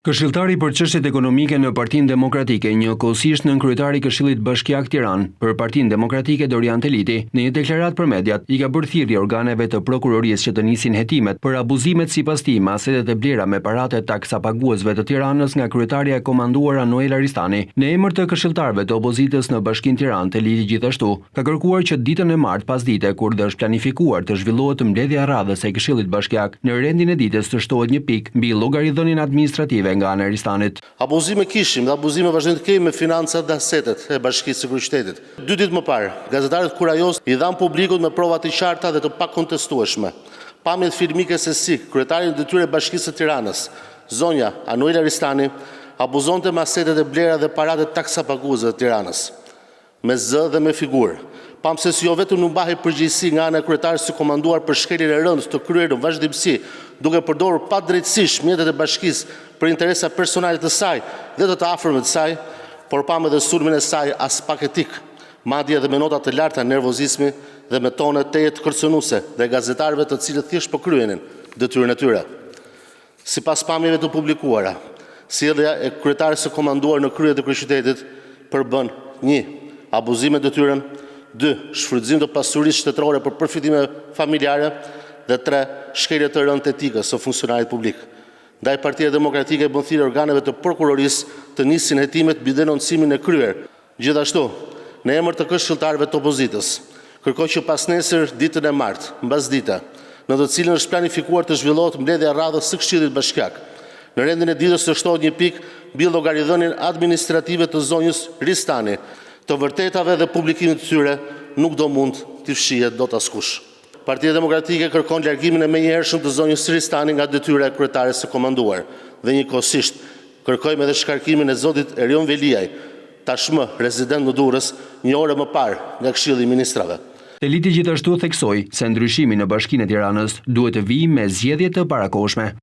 Këshilltari për çështjet ekonomike në Partinë Demokratike, njëkohësisht nënkryetari i Këshillit Bashkiak Tiranë për Partinë Demokratike Dorian Teliti, në një deklaratë për mediat, i ka bërë thirrje organeve të prokurorisë që të nisin hetimet për abuzimet sipas tij me asetet e blera me paratë taksapaguesve të Tiranës nga kryetaria e komanduara Noel Aristani. Në emër të këshilltarëve të opozitës në Bashkinë Tiranë, Teliti gjithashtu ka kërkuar që ditën e martë pasdite, kur dhe është planifikuar të zhvillohet mbledhja e radhës e Këshillit Bashkiak, në rendin e ditës të shtohet një pikë mbi llogaridhënien administrative nga ana e Aristanit. Abuzime kishim dhe abuzime vazhdim të kemi me financat dhe asetet e Bashkisë së Kryeqytetit. 2 ditë më parë, gazetarët kurajos i dhanë publikut me prova të qarta dhe të pakontestueshme pamjet filmike se si kryetari i detyrë e Bashkisë së Tiranës, zonja Noel Aristani, abuzonte me asetet e blera dhe paratë taksapaguesve të Tiranës, me zë dhe me figurë. Pamse si jo vetëm nuk mbahej përgjegjësi nga ana e kryetarit së komanduar për shkeljen e rëndë të kryer në vazhdimsi, duke përdorur padrejtësisht mjetet e bashkisë për interesa personale të saj dhe të afërmit të saj, por pamë edhe sulmin e saj as pak etik, madje edhe me nota të larta nervozizmi dhe me tone teje të kërcënuese dhe gazetarëve të cilët thjesht po kryenin detyrën e tyre. Sipas pamjeve të publikuara, sjellja e kryetarit së komanduar në krye të Kryeqytetit përbën 1. abuzim me detyrën, 2. shfrytëzim të pasurisë shtetërore për përfitime familjare dhe 3. shkelje të rëndë të etikës së funksionarit publik. Ndaj Partia Demokratike bën thirrje organeve të prokurorisë të nisin hetimet mbi denoncimin e kryer. Gjithashtu, në emër të këshilltarëve të opozitës, kërkoj që pas nesër ditën e martë, mbasdite, në të cilën është planifikuar të zhvillohet mbledhja e radhës së Këshillit Bashkiak, në rendin e ditës të shtohet një pikë mbi llogaridhënien administrative të zonjës Ristani, të vërtetave dhe publikimit të tyre nuk do mund të fshihet dot askush. Partia Demokratike kërkon largimin e menjëhershëm të zonjës Ristani nga detyra e kryetares së komanduar dhe njëkohësisht kërkojmë edhe shkarkimin e zotit Erion Veliaj, tashmë rezident në Durrës, një orë më parë nga Këshilli i Ministrave. Teliti gjithashtu theksoi se ndryshimi në Bashkinë e Tiranës duhet të vijë me zgjedhje të parakohshme.